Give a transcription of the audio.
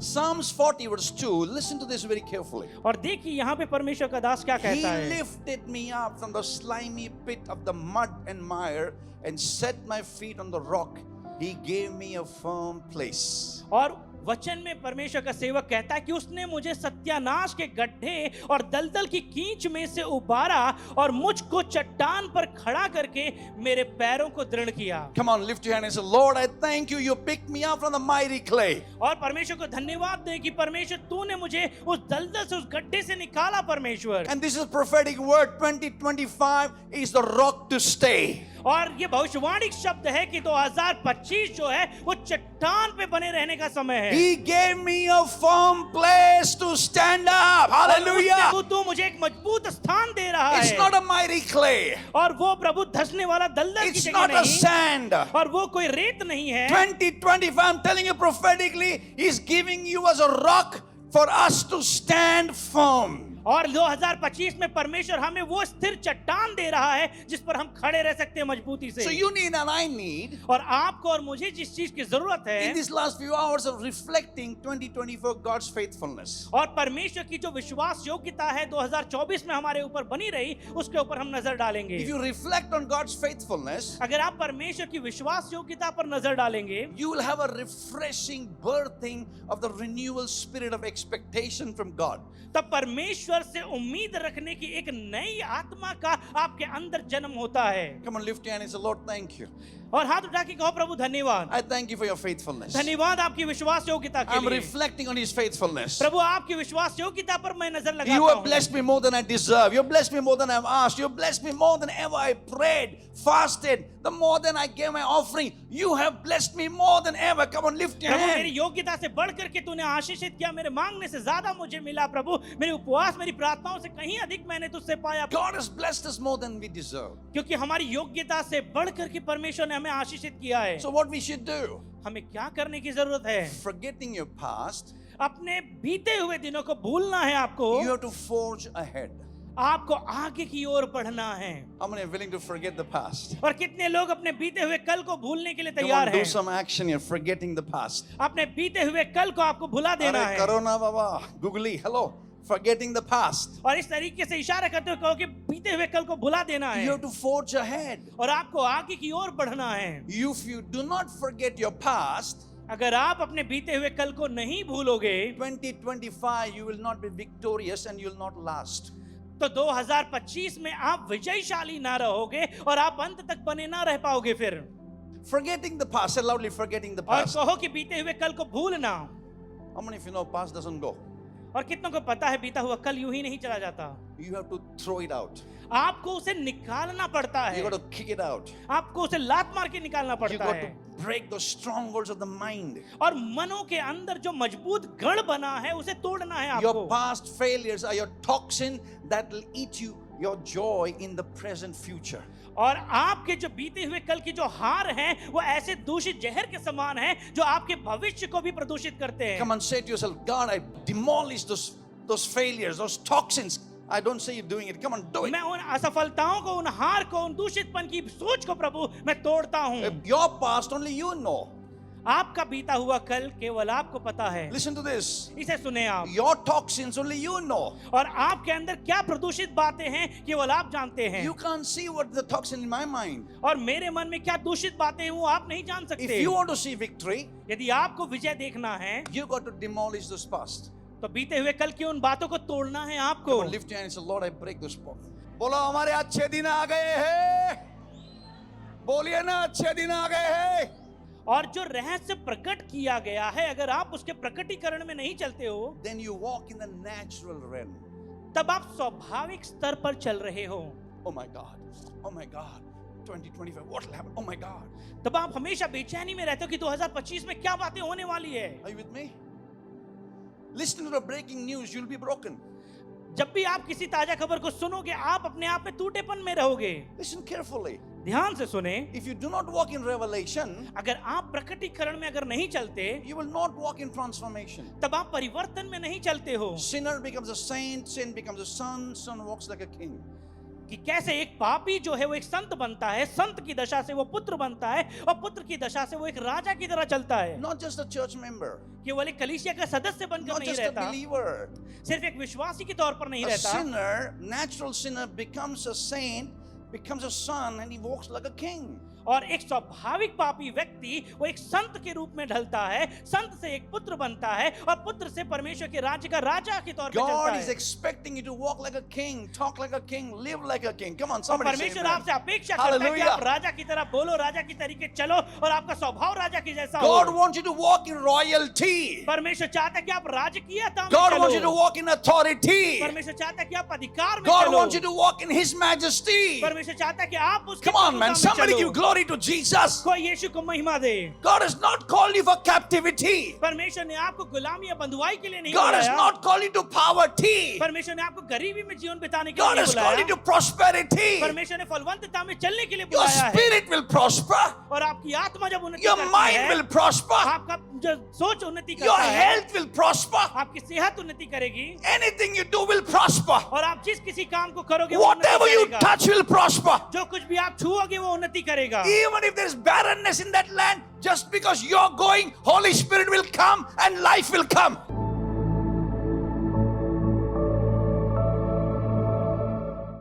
Psalms 40 verse 2, listen to this very carefully. और देखिए यहाँ पे परमेश्वर का दास क्या He कहता है। lifted me up from the slimy pit of the mud and mire and set my feet on the rock. He gave me a firm place. और वचन में परमेश्वर का सेवक कहता है कि उसने मुझे सत्यानाश के गड्ढे और दलदल की कींच में से उबारा और मुझको चट्टान पर खड़ा करके मेरे पैरों को दृढ़ किया। Come on, lift your hand and say, Lord, I thank you. You picked me up from the mighty clay. और परमेश्वर को धन्यवाद दे कि परमेश्वर तूने मुझे उस दलदल से, उस गड्ढे से निकाला परमेश्वर। And this is prophetic word. 2025 is the rock to stay. और ये भविष्यवाणी शब्द है कि 2025 जो है वो चट्टान पे बने रहने का समय है। He gave me a firm place to stand up. Hallelujah. प्रभु तू मुझे एक मजबूत स्थान दे रहा It's है। not a mighty clay. और वो प्रभु धंसने वाला दलदल की It's जगह not a नहीं, sand. और वो कोई रेत नहीं है। 2025, I'm telling you prophetically, He's giving you as a rock for us to stand firm. और 2025 में परमेश्वर हमें वो स्थिर चट्टान दे रहा है जिस पर हम खड़े रह सकते हैं मजबूती से। So you need and I need, और आपको और मुझे जिस चीज की जरूरत in है, these last few hours of reflecting 2024 God's faithfulness. और परमेश्वर की जो विश्वास योग्यता है 2024 में हमारे ऊपर बनी रही, उसके ऊपर हम नजर डालेंगे। If you reflect on God's faithfulness, अगर आप परमेश्वर की विश्वास योग्यता पर नजर डालेंगे, you will have a refreshing birthing of the renewal spirit of expectation from God. तब परमेश्वर से उम्मीद रखने की एक नई आत्मा का आपके अंदर जन्म होता है। Come on, lift your hand and say, Lord, thank you. और हाथ उठा के कहो प्रभु धन्यवाद। I thank you for your faithfulness. धन्यवाद आपकी विश्वास योग्यता के I'm लिए। reflecting on His faithfulness. प्रभु आपकी विश्वास योग्यता पर मैं नजर लगाता You have हूँ। blessed me more than I deserve. You have blessed me more than I've asked. You have blessed me more than ever I prayed, fasted. The more than I gave my offering, you have blessed me more than ever. Come on, lift your Prabhu hand. मेरी योग्यता से बढ़ करके तूने आशीषित किया, मेरे मांगने से ज्यादा मुझे मिला प्रभु। मेरे उपवास, मेरी प्रार्थनाओं से कहीं अधिक मैंने तुझसे पाया। God has blessed us more than we deserve. क्योंकि हमारी योग्यता से बढ़ करके परमेश्वर ने हमें आशीषित किया है। So what we should do? हमें क्या करने की जरूरत है? Forgetting your past, अपने बीते हुए दिनों को भूलना है आपको। you have to forge ahead. आपको आगे की ओर बढ़ना है। How many are willing to forget the past? और कितने लोग अपने बीते हुए कल को भूलने के लिए Come तैयार on, do हैं? some action here. Forgetting the past. अपने बीते हुए कल को आपको भुला देना अरे है। करो ना बाबा. Googly, hello. Forgetting the past. और इस तरीके से इशारा करते हुए कहो कि बीते हुए कल को भुला देना है। You have to forge ahead. और आपको आगे की ओर बढ़ना है। If you do not forget your past, अगर आप अपने बीते हुए कल को नहीं भूलोगे 2025 you will not be victorious and you will not last. तो 2025 में आप विजयशाली ना रहोगे और आप अंत तक बने ना रह पाओगे फिर। Forgetting the past, say loudly, forgetting the और past. कहो कि बीते हुए कल को भूलना। How many of you know past doesn't go? और कितनों को पता है बीता हुआ कल यूं ही नहीं चला जाता। You have to throw it out. आपको उसे निकालना पड़ता है। You got to kick it out. आपको उसे लात मार के निकालना You पड़ता got है। to break those strongholds of the mind. और मनों के अंदर जो मजबूत गढ़ बना है उसे तोड़ना है Your आपको। past failures are your toxin that will eat you your joy in the present future. और आपके जो बीते हुए कल की जो हार हैं वो ऐसे दूषित जहर के समान हैं जो आपके भविष्य को भी प्रदूषित करते हैं। Come on, say to yourself, God, I demolish those failures, those toxins. I don't say you're doing it. Come on, do it. मैं उन असफलताओं को, उन हार को, उन दूषितपन की सोच को प्रभु मैं तोड़ता हूँ। Your past only you know. आपका बीता हुआ कल केवल आपको पता है। Listen to this. इसे सुने आप। Your toxins only you know. और आपके अंदर क्या प्रदूषित बातें हैं केवल आप जानते हैं। You can't see what the toxin in my mind. और मेरे मन में क्या दूषित बातें हैं वो आप नहीं जान If सकते। you want to see victory, यदि आपको विजय देखना है you got to demolish this past. तो बीते हुए कल की उन बातों को तोड़ना है आपको। Come on, lift your hand and say, Lord, I break this past. बोलो हमारे अच्छे दिन आ गए हैं। बोलिए ना, अच्छे दिन आ गए हैं। और जो रहस्य प्रकट किया गया है अगर आप उसके प्रकटीकरण में नहीं चलते हो Then you walk in the natural realm. तब आप स्वाभाविक स्तर पर चल रहे हो। Oh my God. Oh my God. 2025, what will happen? Oh my God. तब आप हमेशा बेचैनी में रहते हो कि 2025 में क्या बातें होने वाली है। Are you with me? Listen to the breaking news, you'll be broken. जब भी आप किसी ताजा खबर को सुनोगे आप अपने आप में टूटेपन में रहोगे। Listen carefully. ध्यान से सुने। If you do not walk in revelation, अगर आप प्रकटीकरण में अगर नहीं चलते you will not walk in transformation. तब आप परिवर्तन में नहीं चलते हो। Sinner becomes a saint, saint becomes a son, son walks like a king. कि कैसे एक पापी जो है वो एक संत बनता है, संत की दशा से वो पुत्र बनता है और पुत्र की दशा से वो एक राजा की तरह चलता है। Not just a church member, केवल एक कलीसिया का सदस्य बनकर not नहीं just a रहता, believer. सिर्फ एक विश्वासी के तौर पर नहीं A रहता। sinner, natural sinner, becomes a saint, becomes a son, and he walks like a king. और एक स्वाभाविक पापी व्यक्ति वो एक संत के रूप में ढलता है, संत से एक पुत्र बनता है और पुत्र से परमेश्वर के राज्य का राजा के तौर पर चलता God is है। expecting you to walk like a king, talk like a king, live like a king. Come on, somebody say परमेश्वर amen. आपसे अपेक्षा करता है कि Hallelujah. आप राजा की तरह बोलो, राजा की तरीके चलो और आपका स्वभाव राजा की जैसा God हो। wants you to walk in royalty. परमेश्वर चाहता है कि आप राजकीयता में God wants you to चलो। walk in authority. परमेश्वर चाहता है कि आप अधिकार में God चलो। wants you to walk in His majesty. परमेश्वर चाहता है कि आप उसके Come on, man. प्रभुता में Somebody चलो। give glory to Jesus. कोई यीशु को महिमा दे। God has not called you for captivity. परमेश्वर ने आपको गुलामी या बंधुआई के लिए नहीं God has बुलाया। not called you to poverty. परमेश्वर ने आपको गरीबी में जीवन बिताने के God लिए has नहीं called you बुलाया। to prosperity. परमेश्वर ने फलवंतता में चलने के लिए Your बुलाया है। spirit will prosper. और आपकी आत्मा जब उन्नति Your करती mind है, will prosper. आपका जो सोच उन्नति Your करता है, health will prosper. आपकी सेहत उन्नति करेगी Anything you do will prosper. और आप जिस किसी काम को करोगे वो उन्नति Whatever you करेगा। touch will prosper. जो कुछ भी आप छुओगे वो उन्नति करेगा। Even if there's barrenness in that land, just because you're going, Holy Spirit will come and life will come.